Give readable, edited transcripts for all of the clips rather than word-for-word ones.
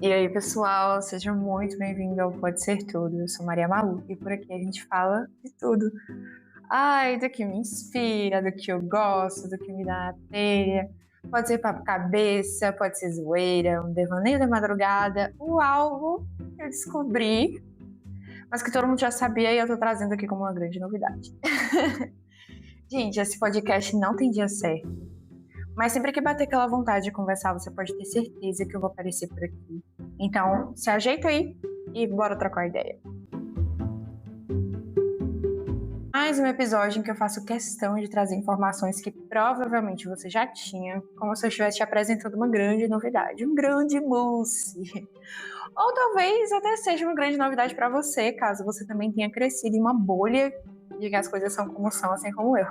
E aí, pessoal, sejam muito bem-vindos ao Pode Ser Tudo. Eu sou Maria Malu e por aqui a gente fala de tudo. Ai, do que me inspira, do que eu gosto, do que me dá na telha. Pode ser papo cabeça, pode ser zoeira, um devaneio da madrugada, ou algo que eu descobri, mas que todo mundo já sabia e eu tô trazendo aqui como uma grande novidade. Gente, esse podcast não tem dia certo. Mas sempre que bater aquela vontade de conversar, você pode ter certeza que eu vou aparecer por aqui. Então, se ajeita aí e bora trocar ideia. Mais um episódio em que eu faço questão de trazer informações que provavelmente você já tinha, como se eu estivesse te apresentando uma grande novidade, um grande mousse. Ou talvez até seja uma grande novidade para você, caso você também tenha crescido em uma bolha de que as coisas são como são, assim como eu.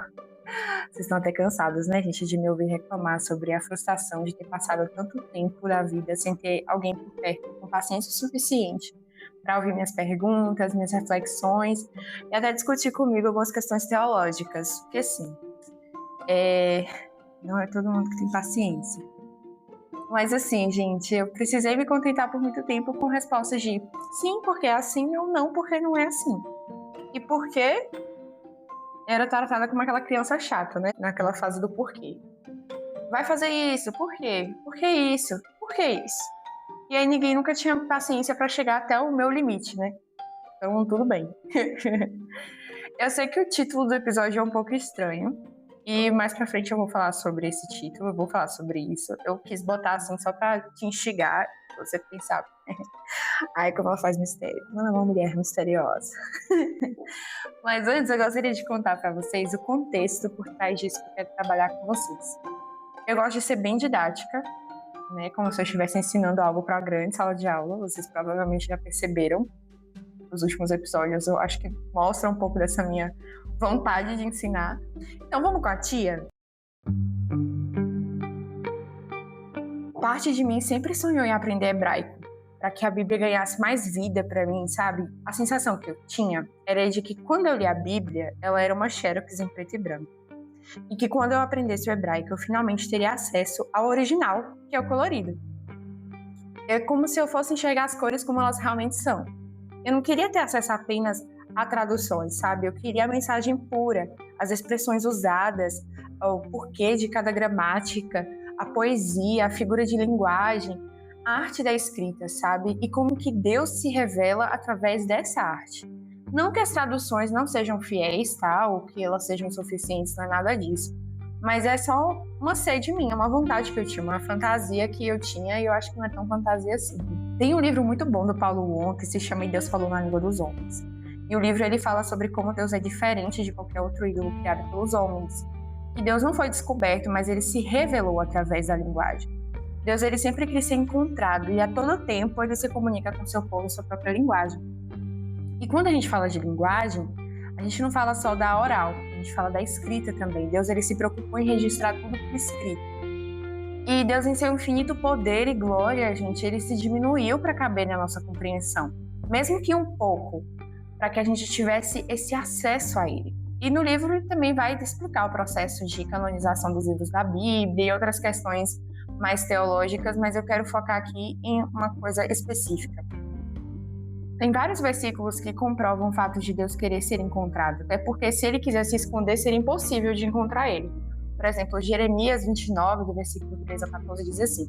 Vocês estão até cansados, né, gente, de me ouvir reclamar sobre a frustração de ter passado tanto tempo da vida sem ter alguém por perto com paciência suficiente para ouvir minhas perguntas, minhas reflexões e até discutir comigo algumas questões teológicas, porque assim, não é todo mundo que tem paciência. Mas assim, gente, eu precisei me contentar por muito tempo com respostas de sim, porque é assim, ou não, porque não é assim. E por quê? Era tratada como aquela criança chata, né? Naquela fase do porquê. Vai fazer isso, por quê? Por que isso? Por que isso? E aí ninguém nunca tinha paciência para chegar até o meu limite, né? Então, tudo bem. Eu sei que o título do episódio é um pouco estranho. E mais pra frente eu vou falar sobre esse título, eu vou falar sobre isso. Eu quis botar assim só pra te instigar, você pensar. Ai, como ela faz mistério. Não é uma mulher misteriosa. Mas antes eu gostaria de contar pra vocês o contexto por trás disso que eu quero trabalhar com vocês. Eu gosto de ser bem didática, né? Como se eu estivesse ensinando algo pra uma grande sala de aula. Vocês provavelmente já perceberam nos últimos episódios. Eu acho que mostra um pouco dessa minha vontade de ensinar. Então vamos com a tia? Parte de mim sempre sonhou em aprender hebraico, para que a Bíblia ganhasse mais vida para mim, sabe? A sensação que eu tinha era de que quando eu li a Bíblia, ela era uma xerox em preto e branco. E que quando eu aprendesse o hebraico, eu finalmente teria acesso ao original, que é o colorido. É como se eu fosse enxergar as cores como elas realmente são. Eu não queria ter acesso apenas a traduções, sabe? Eu queria a mensagem pura, as expressões usadas, o porquê de cada gramática, a poesia, a figura de linguagem, a arte da escrita, sabe? E como que Deus se revela através dessa arte. Não que as traduções não sejam fiéis, tá? Ou que elas sejam suficientes, não é nada disso. Mas é só uma sede minha, uma vontade que eu tinha, uma fantasia que eu tinha e eu acho que não é tão fantasia assim. Tem um livro muito bom do Paulo Wong que se chama E Deus Falou na Língua dos Homens. E o livro ele fala sobre como Deus é diferente de qualquer outro ídolo criado pelos homens. E Deus não foi descoberto, mas ele se revelou através da linguagem. Deus ele sempre quis ser encontrado e a todo tempo ele se comunica com seu povo em sua própria linguagem. E quando a gente fala de linguagem, a gente não fala só da oral, a gente fala da escrita também. Deus ele se preocupou em registrar tudo por escrito. E Deus em seu infinito poder e glória, gente, ele se diminuiu para caber na nossa compreensão, mesmo que um pouco, para que a gente tivesse esse acesso a ele. E no livro ele também vai explicar o processo de canonização dos livros da Bíblia e outras questões mais teológicas, mas eu quero focar aqui em uma coisa específica. Tem vários versículos que comprovam o fato de Deus querer ser encontrado, até porque se ele quisesse se esconder, seria impossível de encontrar ele. Por exemplo, Jeremias 29, do versículo 3 ao 14, diz assim: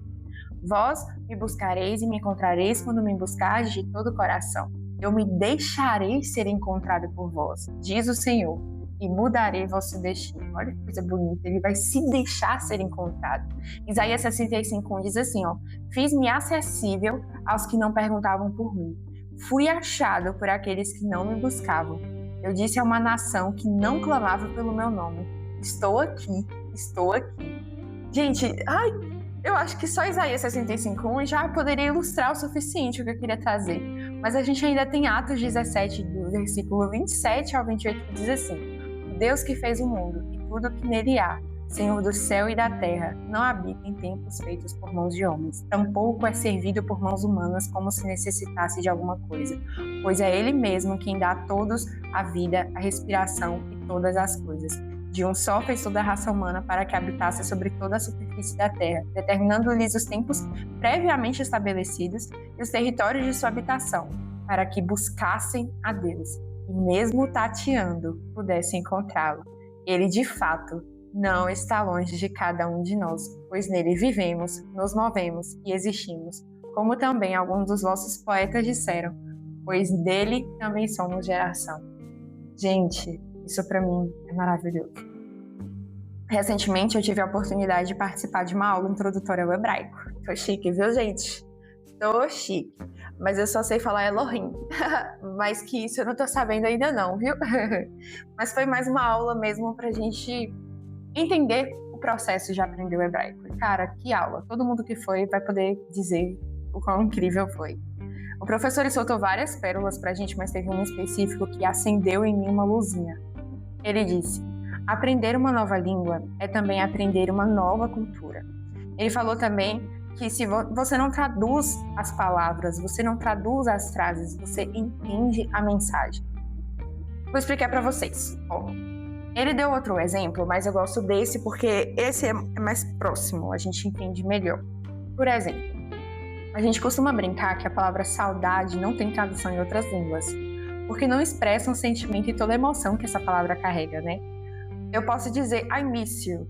Vós me buscareis e me encontrareis quando me buscardes de todo o coração. Eu me deixarei ser encontrado por vós, diz o Senhor, e mudarei vosso destino. Olha que coisa bonita, ele vai se deixar ser encontrado. Isaías 65 diz assim, Fiz-me acessível aos que não perguntavam por mim. Fui achado por aqueles que não me buscavam. Eu disse a uma nação que não clamava pelo meu nome. Estou aqui, estou aqui. Gente, eu acho que só Isaías 65 já poderia ilustrar o suficiente o que eu queria trazer. Mas a gente ainda tem Atos 17, do versículo 27 ao 28, que diz assim: Deus que fez o mundo e tudo que nele há, Senhor do céu e da terra, não habita em templos feitos por mãos de homens, tampouco é servido por mãos humanas como se necessitasse de alguma coisa, pois é Ele mesmo quem dá a todos a vida, a respiração e todas as coisas. De um só fez toda a raça humana para que habitasse sobre toda a superfície da terra, determinando-lhes os tempos previamente estabelecidos e os territórios de sua habitação, para que buscassem a Deus e, mesmo tateando, pudessem encontrá-lo. Ele, de fato, não está longe de cada um de nós, pois nele vivemos, nos movemos e existimos, como também alguns dos vossos poetas disseram, pois dele também somos geração. Gente, isso para mim é maravilhoso. Recentemente eu tive a oportunidade de participar de uma aula introdutória ao hebraico. Tô chique, viu, gente? Tô chique. Mas eu só sei falar Elohim. Mas que isso eu não tô sabendo ainda não, viu? Mas foi mais uma aula mesmo pra gente entender o processo de aprender o hebraico. Cara, que aula. Todo mundo que foi vai poder dizer o quão incrível foi. O professor soltou várias pérolas pra gente, mas teve um específico que acendeu em mim uma luzinha. Ele disse: aprender uma nova língua é também aprender uma nova cultura. Ele falou também que se você não traduz as palavras, você não traduz as frases, você entende a mensagem. Vou explicar para vocês. Ele deu outro exemplo, mas eu gosto desse porque esse é mais próximo, a gente entende melhor. Por exemplo, a gente costuma brincar que a palavra saudade não tem tradução em outras línguas, porque não expressa um sentimento e toda a emoção que essa palavra carrega, né? Eu posso dizer I miss you,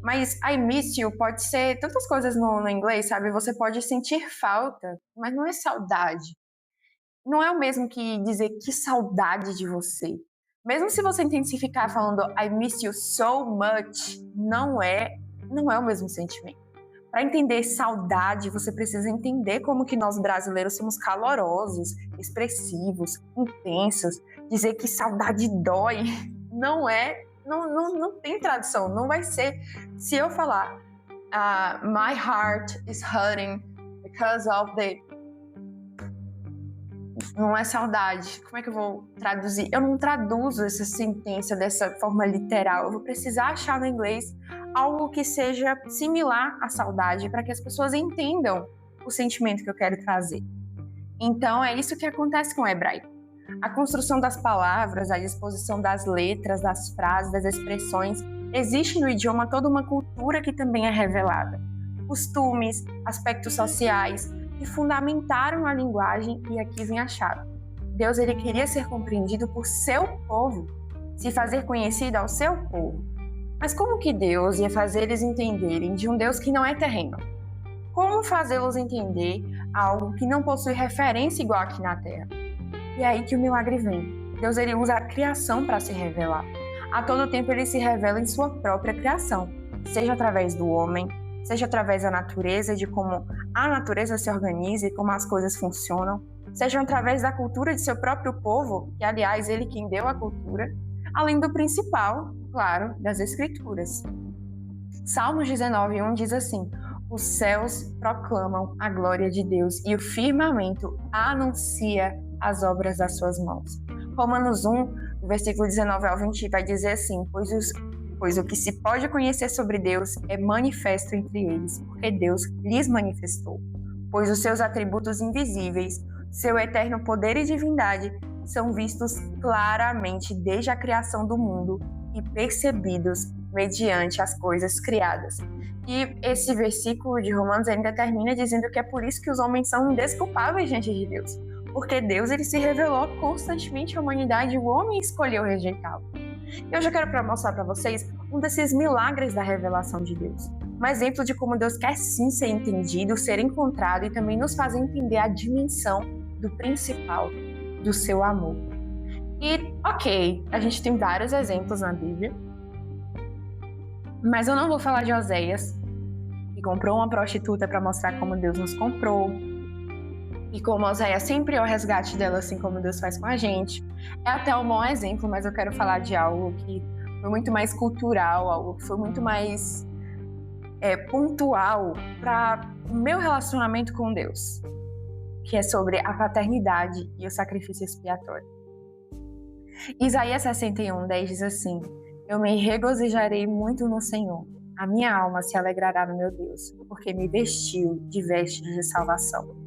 mas I miss you pode ser tantas coisas no inglês, sabe? Você pode sentir falta, mas não é saudade. Não é o mesmo que dizer que saudade de você. Mesmo se você intensificar falando I miss you so much, não é o mesmo sentimento. Para entender saudade, você precisa entender como que nós brasileiros somos calorosos, expressivos, intensos. Dizer que saudade dói não tem tradução, não vai ser. Se eu falar my heart is hurting because of the... Não é saudade. Como é que eu vou traduzir? Eu não traduzo essa sentença dessa forma literal. Eu vou precisar achar no inglês algo que seja similar à saudade para que as pessoas entendam o sentimento que eu quero trazer. Então, é isso que acontece com o hebraico. A construção das palavras, a disposição das letras, das frases, das expressões, existe no idioma toda uma cultura que também é revelada. Costumes, aspectos sociais, que fundamentaram a linguagem, e aqui vem a chave. Deus, ele queria ser compreendido por seu povo, se fazer conhecido ao seu povo. Mas como que Deus ia fazer eles entenderem de um Deus que não é terreno? Como fazê-los entender algo que não possui referência igual aqui na Terra? E é aí que o milagre vem. Deus, ele usa a criação para se revelar. A todo tempo ele se revela em sua própria criação, seja através do homem, seja através da natureza, de como a natureza se organiza e como as coisas funcionam, seja através da cultura de seu próprio povo, que, aliás, ele quem deu a cultura, além do principal, claro, das Escrituras. Salmos 19:1 diz assim: os céus proclamam a glória de Deus e o firmamento anuncia as obras das suas mãos. Romanos 1, versículo 19 ao 20, vai dizer assim: pois o que se pode conhecer sobre Deus é manifesto entre eles, porque Deus lhes manifestou. Pois os seus atributos invisíveis, seu eterno poder e divindade, são vistos claramente desde a criação do mundo e percebidos mediante as coisas criadas. E esse versículo de Romanos ainda termina dizendo que é por isso que os homens são indesculpáveis diante de Deus, porque Deus, ele se revelou constantemente à humanidade e o homem escolheu rejeitá-lo. E hoje eu quero mostrar para vocês um desses milagres da revelação de Deus. Um exemplo de como Deus quer sim ser entendido, ser encontrado e também nos fazer entender a dimensão do principal, do seu amor. E, ok, a gente tem vários exemplos na Bíblia, mas eu não vou falar de Oséias, que comprou uma prostituta para mostrar como Deus nos comprou, e como Oséias sempre é o resgate dela, assim como Deus faz com a gente. É até um bom exemplo, mas eu quero falar de algo que foi muito mais cultural, algo que foi muito mais pontual para o meu relacionamento com Deus, que é sobre a paternidade e o sacrifício expiatório. Isaías 61:10 diz assim: eu me regozijarei muito no Senhor, a minha alma se alegrará no meu Deus, porque me vestiu de vestes de salvação.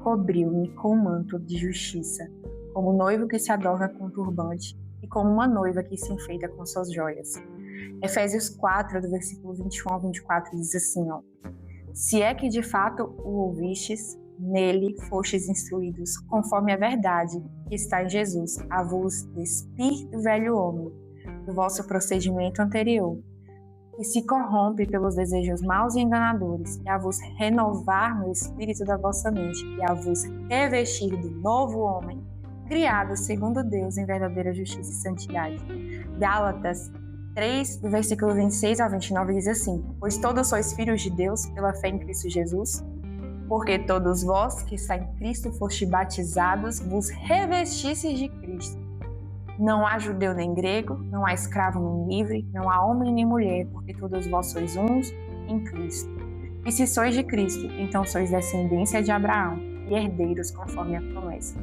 Cobriu-me com um manto de justiça, como noivo que se adorna com um turbante e como uma noiva que se enfeita com suas joias. Efésios 4, do versículo 21 ao 24, diz assim, ó: se é que de fato o ouvistes, nele fostes instruídos, conforme a verdade que está em Jesus, a vos despir do velho homem, do vosso procedimento anterior, que se corrompe pelos desejos maus e enganadores, e a vos renovar no espírito da vossa mente, e a vos revestir do novo homem, criado segundo Deus em verdadeira justiça e santidade. Gálatas 3, do versículo 26 ao 29, diz assim: pois todos sois filhos de Deus pela fé em Cristo Jesus, porque todos vós que está em Cristo foste batizados, vos revestistes de Cristo. Não há judeu nem grego, não há escravo nem livre, não há homem nem mulher, porque todos vós sois uns em Cristo. E se sois de Cristo, então sois descendência de Abraão e herdeiros conforme a promessa.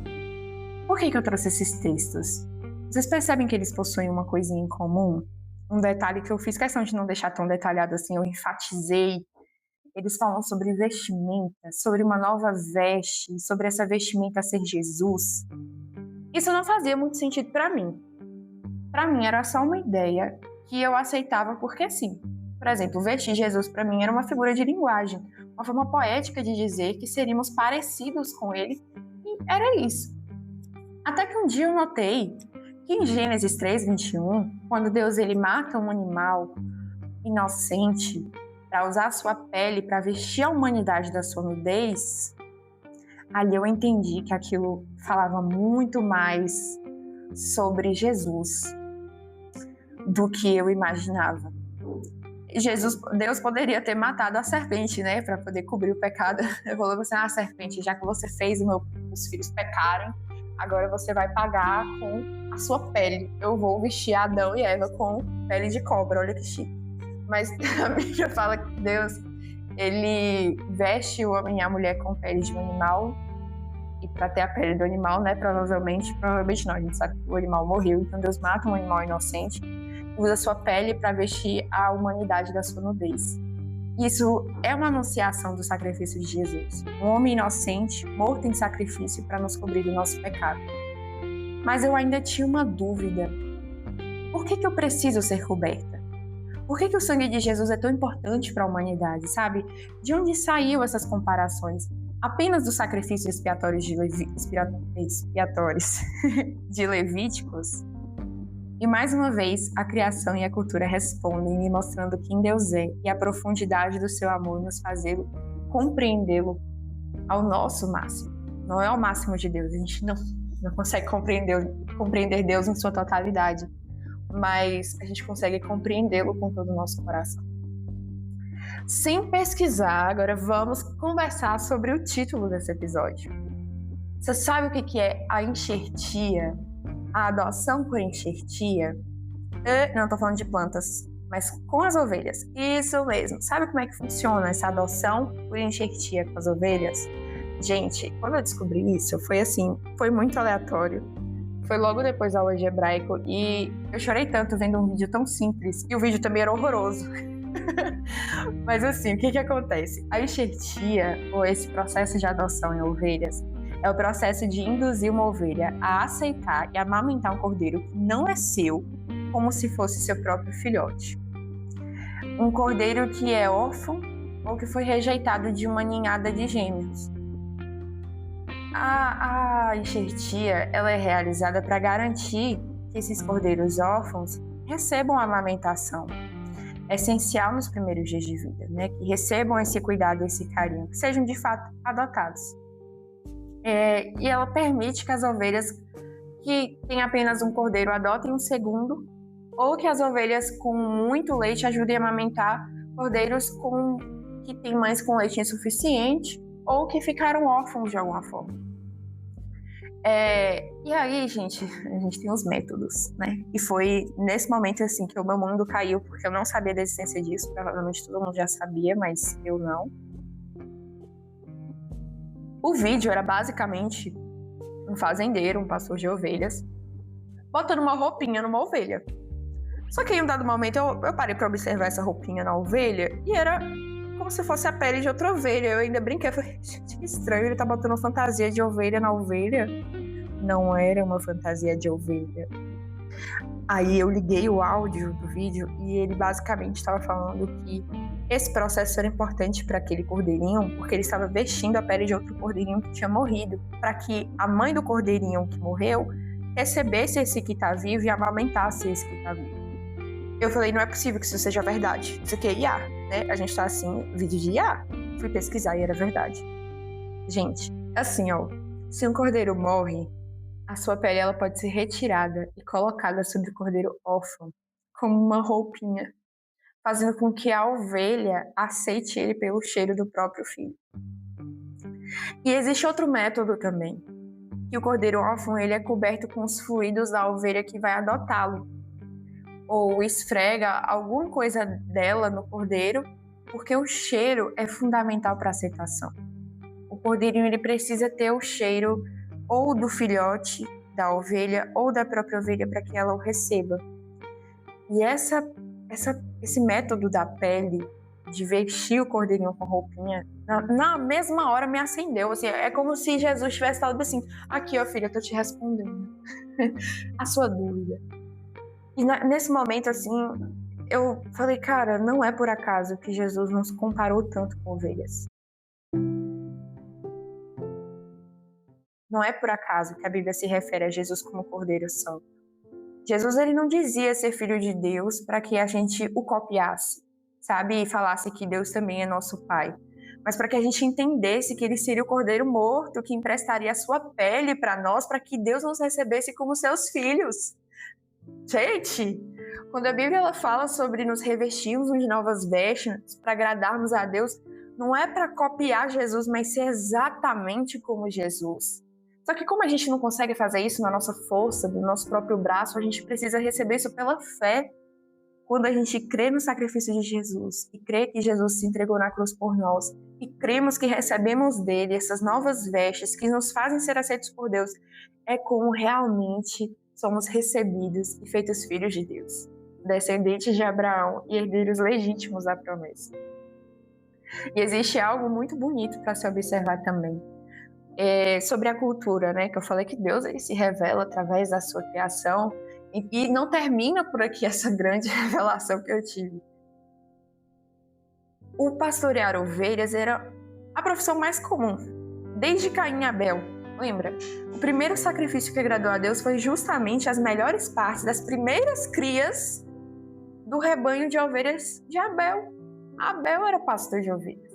Por que eu trouxe esses textos? Vocês percebem que eles possuem uma coisinha em comum? Um detalhe que eu fiz questão de não deixar tão detalhado assim, eu enfatizei. Eles falam sobre vestimenta, sobre uma nova veste, sobre essa vestimenta ser Jesus. Isso não fazia muito sentido para mim. Para mim era só uma ideia que eu aceitava porque sim. Por exemplo, vestir Jesus para mim era uma figura de linguagem, uma forma poética de dizer que seríamos parecidos com ele, e era isso. Até que um dia eu notei que em Gênesis 3:21, quando Deus ele mata um animal inocente para usar a sua pele para vestir a humanidade da sua nudez, ali eu entendi que aquilo falava muito mais sobre Jesus do que eu imaginava. Deus poderia ter matado a serpente, né, para poder cobrir o pecado. Eu falei assim: serpente, já que você fez os filhos pecarem, agora você vai pagar com a sua pele. Eu vou vestir Adão e Eva com pele de cobra, olha que chique. Mas a Bíblia fala que Deus, ele veste o homem e a mulher com pele de um animal, e para ter a pele do animal, né, provavelmente não, a gente sabe que o animal morreu, então Deus mata um animal inocente, usa a sua pele para vestir a humanidade da sua nudez. Isso é uma anunciação do sacrifício de Jesus, um homem inocente, morto em sacrifício para nos cobrir do nosso pecado. Mas eu ainda tinha uma dúvida. Por que eu preciso ser coberta? Por que o sangue de Jesus é tão importante para a humanidade, sabe? De onde saiu essas comparações? Apenas dos sacrifícios expiatórios de Levíticos? E mais uma vez, a criação e a cultura respondem, me mostrando quem Deus é e a profundidade do seu amor nos fazer compreendê-lo ao nosso máximo. Não é ao máximo de Deus, a gente não consegue compreender Deus em sua totalidade, mas a gente consegue compreendê-lo com todo o nosso coração. Sem pesquisar, agora vamos conversar sobre o título desse episódio. Você sabe o que é a enxertia? A adoção por enxertia? Não estou falando de plantas, mas com as ovelhas. Isso mesmo. Sabe como é que funciona essa adoção por enxertia com as ovelhas? Gente, quando eu descobri isso, foi muito aleatório. Foi logo depois da aula de hebraico e eu chorei tanto vendo um vídeo tão simples. E o vídeo também era horroroso. Mas assim, o que acontece? A enxertia, ou esse processo de adoção em ovelhas, é o processo de induzir uma ovelha a aceitar e amamentar um cordeiro que não é seu, como se fosse seu próprio filhote. Um cordeiro que é órfão ou que foi rejeitado de uma ninhada de gêmeos. A enxertia, ela é realizada para garantir que esses cordeiros órfãos recebam a amamentação. É essencial nos primeiros dias de vida, né? Que recebam esse cuidado, esse carinho, que sejam de fato adotados. E ela permite que as ovelhas que têm apenas um cordeiro adotem um segundo, ou que as ovelhas com muito leite ajudem a amamentar cordeiros que têm mães com leite insuficiente ou que ficaram órfãos de alguma forma. E aí, gente, a gente tem os métodos, né? E foi nesse momento assim que o meu mundo caiu, porque eu não sabia da existência disso. Provavelmente todo mundo já sabia, mas eu não. O vídeo era basicamente um fazendeiro, um pastor de ovelhas, botando uma roupinha numa ovelha. Só que em um dado momento eu parei para observar essa roupinha na ovelha e era como se fosse a pele de outra ovelha. Eu ainda brinquei, falei, gente, que estranho, ele tá botando uma fantasia de ovelha na ovelha. Não era uma fantasia de ovelha. Aí eu liguei o áudio do vídeo e ele basicamente estava falando que esse processo era importante para aquele cordeirinho, porque ele estava vestindo a pele de outro cordeirinho que tinha morrido, para que a mãe do cordeirinho que morreu recebesse esse que está vivo e amamentasse esse que está vivo. Eu falei, não é possível que isso seja verdade. Isso aqui é IA, né? A gente tá assim, vídeo de IA. Fui pesquisar e era verdade. Gente, assim, ó, se um cordeiro morre, a sua pele ela pode ser retirada e colocada sobre o cordeiro órfão, como uma roupinha, fazendo com que a ovelha aceite ele pelo cheiro do próprio filho. E existe outro método também, que o cordeiro órfão ele é coberto com os fluidos da ovelha que vai adotá-lo, ou esfrega alguma coisa dela no cordeiro, porque o cheiro é fundamental para a aceitação. O cordeirinho ele precisa ter o cheiro ou do filhote da ovelha ou da própria ovelha para que ela o receba. E esse método da pele, de vestir o cordeirinho com roupinha, na mesma hora me acendeu. Assim, é como se Jesus tivesse falado assim, aqui ó filha, eu tô te respondendo a sua dúvida. E nesse momento assim, eu falei, cara, não é por acaso que Jesus nos comparou tanto com ovelhas. Não é por acaso que a Bíblia se refere a Jesus como Cordeiro Santo. Jesus ele não dizia ser filho de Deus para que a gente o copiasse, sabe? E falasse que Deus também é nosso Pai. Mas para que a gente entendesse que ele seria o Cordeiro morto que emprestaria a sua pele para nós, para que Deus nos recebesse como seus filhos. Gente, quando a Bíblia ela fala sobre nos revestirmos de novas vestes para agradarmos a Deus, não é para copiar Jesus, mas ser exatamente como Jesus. Só que como a gente não consegue fazer isso na nossa força, do nosso próprio braço, a gente precisa receber isso pela fé. Quando a gente crê no sacrifício de Jesus e crê que Jesus se entregou na cruz por nós e cremos que recebemos dele essas novas vestes que nos fazem ser aceitos por Deus, é como realmente somos recebidos e feitos filhos de Deus, descendentes de Abraão e herdeiros legítimos da promessa. E existe algo muito bonito para se observar também. Sobre a cultura, né? Que eu falei que Deus ele se revela através da sua criação e não termina por aqui essa grande revelação que eu tive. O pastorear ovelhas era a profissão mais comum, desde Caim e Abel. Lembra? O primeiro sacrifício que agradou a Deus foi justamente as melhores partes das primeiras crias do rebanho de ovelhas de Abel. Abel era pastor de ovelhas.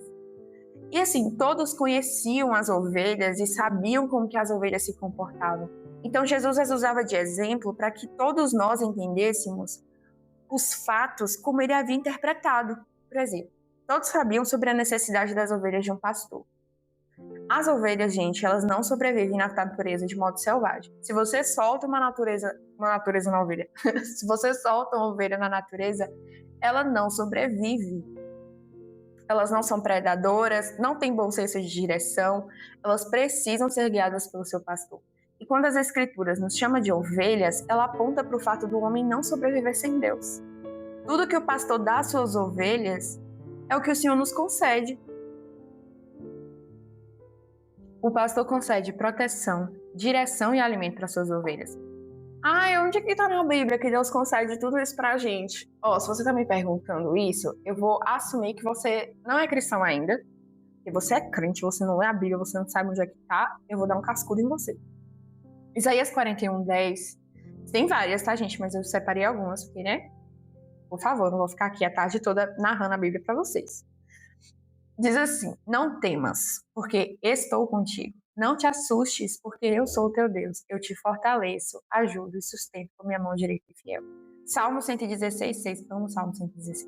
E assim, todos conheciam as ovelhas e sabiam como que as ovelhas se comportavam. Então Jesus as usava de exemplo para que todos nós entendêssemos os fatos como ele havia interpretado. Por exemplo, todos sabiam sobre a necessidade das ovelhas de um pastor. As ovelhas, gente, elas não sobrevivem na natureza de modo selvagem. Se você solta uma natureza na ovelha, se você solta uma ovelha na natureza, ela não sobrevive. Elas não são predadoras, não têm bom senso de direção, elas precisam ser guiadas pelo seu pastor. E quando as Escrituras nos chamam de ovelhas, ela aponta para o fato do homem não sobreviver sem Deus. Tudo que o pastor dá às suas ovelhas é o que o Senhor nos concede. O pastor concede proteção, direção e alimento para suas ovelhas. Onde é que está na Bíblia que Deus concede tudo isso pra gente? Se você está me perguntando isso, eu vou assumir que você não é cristão ainda, que você é crente, você não lê a Bíblia, você não sabe onde é que está, eu vou dar um cascudo em você. Isaías 41:10, tem várias, tá, gente? Mas eu separei algumas, porque, né? Por favor, não vou ficar aqui a tarde toda narrando a Bíblia para vocês. Diz assim, não temas, porque estou contigo. Não te assustes, porque eu sou o teu Deus. Eu te fortaleço, ajudo e sustento com minha mão direita e fiel. Salmo 116:6. Vamos, Salmo 116.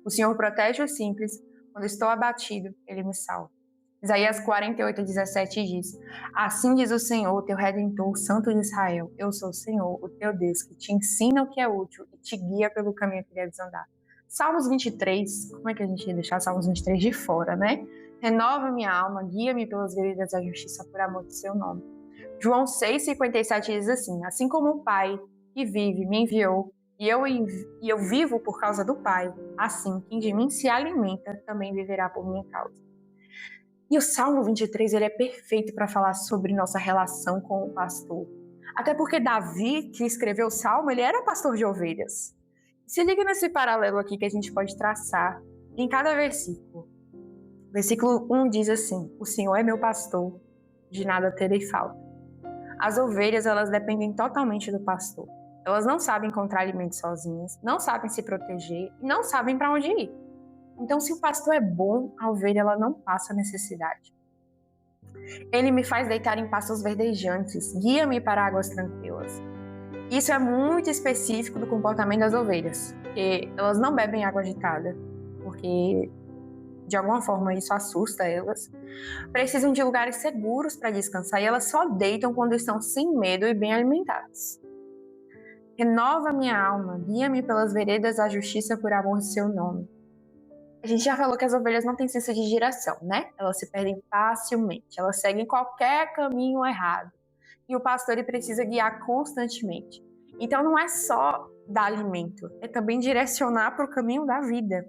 O Senhor protege os simples. Quando estou abatido, Ele me salva. Isaías 48:17 diz, assim diz o Senhor, teu Redentor, o Santo de Israel. Eu sou o Senhor, o teu Deus, que te ensina o que é útil e te guia pelo caminho que deves andar. Salmos 23, como é que a gente ia deixar Salmos 23 de fora, né? Renova minha alma, guia-me pelas veredas da justiça por amor do seu nome. João 6:57 diz assim como o Pai que vive me enviou e eu vivo por causa do Pai, assim quem de mim se alimenta também viverá por minha causa. E o Salmo 23 ele é perfeito para falar sobre nossa relação com o pastor. Até porque Davi, que escreveu o Salmo, ele era pastor de ovelhas. Se liga nesse paralelo aqui que a gente pode traçar em cada versículo. Versículo 1 diz assim: o Senhor é meu pastor, de nada terei falta. As ovelhas, elas dependem totalmente do pastor. Elas não sabem encontrar alimento sozinhas, não sabem se proteger e não sabem para onde ir. Então, se o pastor é bom, a ovelha ela não passa necessidade. Ele me faz deitar em pastos verdejantes, guia-me para águas tranquilas. Isso é muito específico do comportamento das ovelhas, porque elas não bebem água agitada, porque de alguma forma isso assusta elas. Precisam de lugares seguros para descansar e elas só deitam quando estão sem medo e bem alimentadas. Renova minha alma, guia-me pelas veredas da justiça por amor de seu nome. A gente já falou que as ovelhas não têm senso de direção, né? Elas se perdem facilmente, elas seguem qualquer caminho errado. E o pastor ele precisa guiar constantemente. Então não é só dar alimento, é também direcionar para o caminho da vida.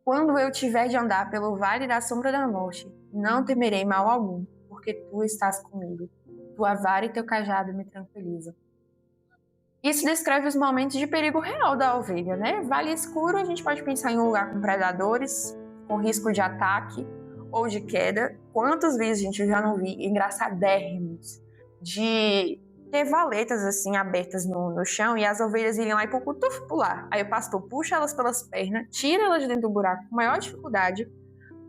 Quando eu tiver de andar pelo vale da sombra da morte, não temerei mal algum, porque tu estás comigo. Tua vara e teu cajado me tranquilizam. Isso descreve os momentos de perigo real da ovelha, né? Vale escuro, a gente pode pensar em um lugar com predadores, com risco de ataque ou de queda. Quantos vídeos a gente já não vi engraçadérrimos de ter valetas assim abertas no chão e as ovelhas irem lá e pular. Aí o pastor puxa elas pelas pernas, tira elas de dentro do buraco com maior dificuldade,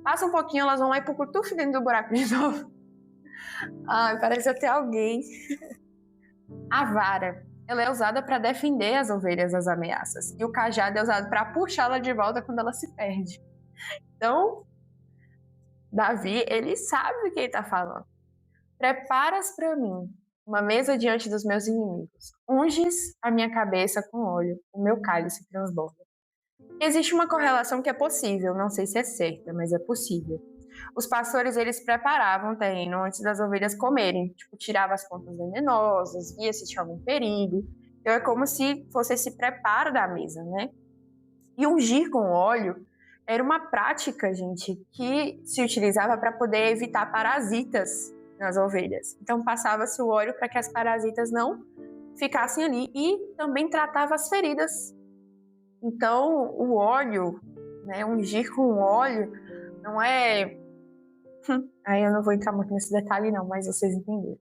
passa um pouquinho, elas vão lá e dentro do buraco de novo. Ai, parece até alguém. A vara, ela é usada para defender as ovelhas das ameaças. E o cajado é usado para puxá-la de volta quando ela se perde. Então, Davi, ele sabe o que ele está falando. Preparas para mim uma mesa diante dos meus inimigos. Unges a minha cabeça com óleo, o meu cálice transborda. Existe uma correlação que é possível, não sei se é certa, mas é possível. Os pastores, eles preparavam o terreno antes das ovelhas comerem. Tipo, tirava as pontas venenosas, via se tinha algum perigo. Então é como se fosse esse preparo da mesa, né? E ungir com óleo era uma prática, gente, que se utilizava para poder evitar parasitas nas ovelhas. Então passava-se o óleo para que as parasitas não ficassem ali e também tratava as feridas. Então o óleo, né, ungir com óleo não é... Aí eu não vou entrar muito nesse detalhe não, mas vocês entenderam.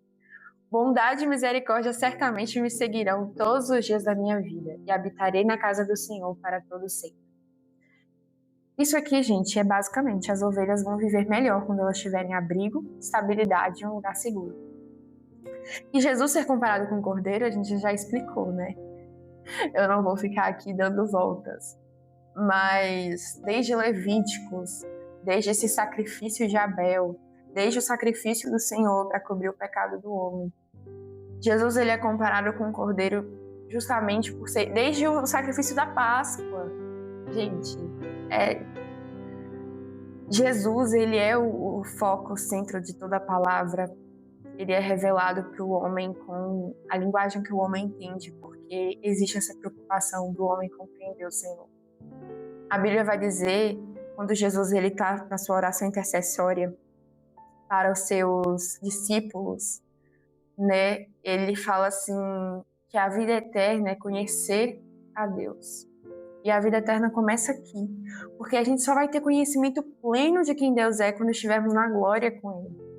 Bondade e misericórdia certamente me seguirão todos os dias da minha vida e habitarei na casa do Senhor para todo sempre. Isso aqui, gente, é basicamente as ovelhas vão viver melhor quando elas tiverem abrigo, estabilidade e um lugar seguro. E Jesus ser comparado com o cordeiro, a gente já explicou, né? Eu não vou ficar aqui dando voltas. Mas desde Levíticos, desde esse sacrifício de Abel, desde o sacrifício do Senhor para cobrir o pecado do homem, Jesus ele é comparado com o cordeiro justamente por ser... Desde o sacrifício da Páscoa, gente, Jesus ele é o foco, o centro de toda a palavra. Ele é revelado para o homem com a linguagem que o homem entende, porque existe essa preocupação do homem compreender o Senhor. A Bíblia vai dizer, quando Jesus está na sua oração intercessória para os seus discípulos, né, ele fala assim, que a vida eterna é conhecer a Deus. E a vida eterna começa aqui, porque a gente só vai ter conhecimento pleno de quem Deus é quando estivermos na glória com Ele.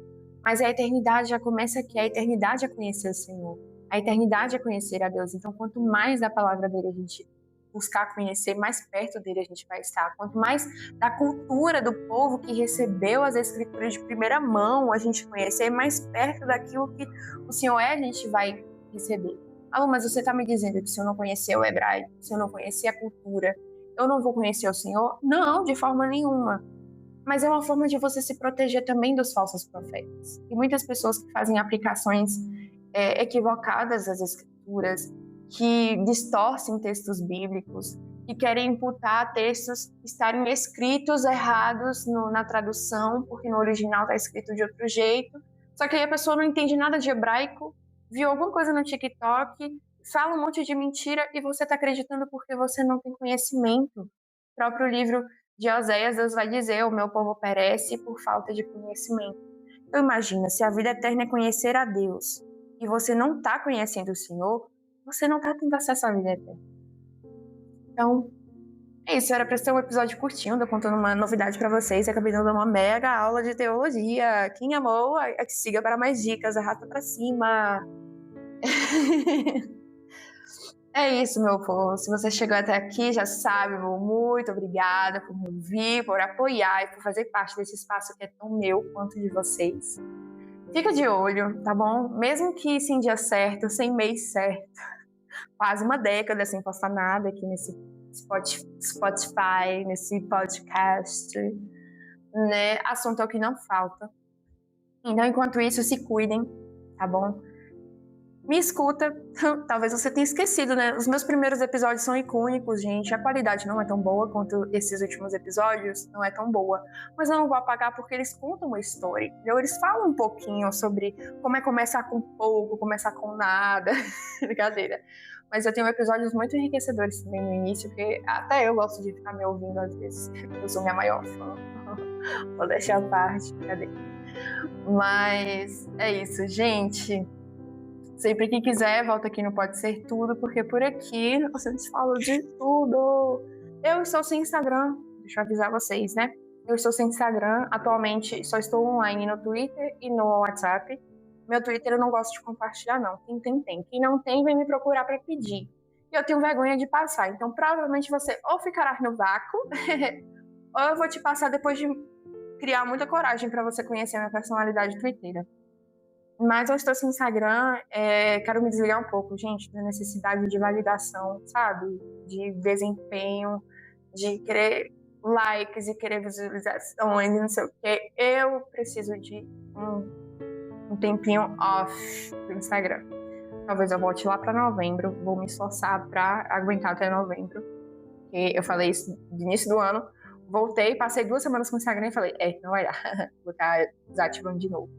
Mas a eternidade já começa aqui, a eternidade é conhecer o Senhor, a eternidade é conhecer a Deus. Então, quanto mais da palavra dele a gente buscar conhecer, mais perto dele a gente vai estar. Quanto mais da cultura do povo que recebeu as escrituras de primeira mão a gente conhecer, mais perto daquilo que o Senhor é a gente vai receber. Mas você está me dizendo que se eu não conhecer o hebraico, se eu não conhecer a cultura, eu não vou conhecer o Senhor? Não, de forma nenhuma. Mas é uma forma de você se proteger também dos falsos profetas. E muitas pessoas que fazem aplicações equivocadas às escrituras, que distorcem textos bíblicos, que querem imputar textos estarem escritos errados na tradução, porque no original está escrito de outro jeito. Só que aí a pessoa não entende nada de hebraico, viu alguma coisa no TikTok, fala um monte de mentira e você está acreditando porque você não tem conhecimento. O próprio livro de Oséias, Deus vai dizer, o meu povo perece por falta de conhecimento. Então imagina, se a vida eterna é conhecer a Deus, e você não está conhecendo o Senhor, você não está tendo acesso à vida eterna. Então, é isso. Era para ser um episódio curtinho, eu contando uma novidade para vocês. Eu acabei dando uma mega aula de teologia. Quem amou, que siga para mais dicas, arrasta para cima. É isso, meu povo. Se você chegou até aqui, já sabe, muito obrigada por me ouvir, por apoiar e por fazer parte desse espaço que é tão meu quanto de vocês. Fica de olho, tá bom? Mesmo que sem dia certo, sem mês certo, quase uma década sem postar nada aqui nesse Spotify, nesse podcast, né? Assunto é o que não falta. Então, enquanto isso, se cuidem, tá bom? Me escuta, talvez você tenha esquecido, né? Os meus primeiros episódios são icônicos, gente. A qualidade não é tão boa quanto esses últimos episódios, não é tão boa. Mas eu não vou apagar porque eles contam uma história, entendeu? Eles falam um pouquinho sobre como é começar com pouco, começar com nada. Brincadeira. Mas eu tenho episódios muito enriquecedores também no início, porque até eu gosto de ficar me ouvindo às vezes. Eu sou minha maior fã. Vou deixar a parte, brincadeira. Mas é isso, gente. Sempre que quiser, volta aqui no Pode Ser Tudo, porque por aqui a gente fala de tudo. Eu estou sem Instagram, deixa eu avisar vocês, né? Eu estou sem Instagram, atualmente só estou online no Twitter e no WhatsApp. Meu Twitter eu não gosto de compartilhar, não. Quem tem. Quem não tem, vem me procurar para pedir. E eu tenho vergonha de passar, então provavelmente você ou ficará no vácuo, ou eu vou te passar depois de criar muita coragem para você conhecer a minha personalidade twitteira. Mas eu estou sem Instagram, quero me desligar um pouco, gente, da necessidade de validação, sabe? De desempenho, de querer likes e querer visualizações, não sei o quê. Eu preciso de um tempinho off do Instagram. Talvez eu volte lá para novembro, vou me esforçar para aguentar até novembro. Porque eu falei isso no início do ano, voltei, passei 2 semanas com o Instagram e falei, não vai dar, vou estar desativando de novo.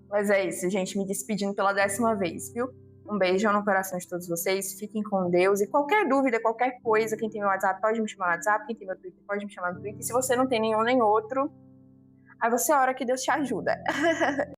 Mas é isso, gente, me despedindo pela 10ª vez, viu? Um beijão no coração de todos vocês, fiquem com Deus, e qualquer dúvida, qualquer coisa, quem tem meu WhatsApp pode me chamar no WhatsApp, quem tem meu Twitter pode me chamar no Twitter, e se você não tem nenhum nem outro, aí você ora que Deus te ajuda.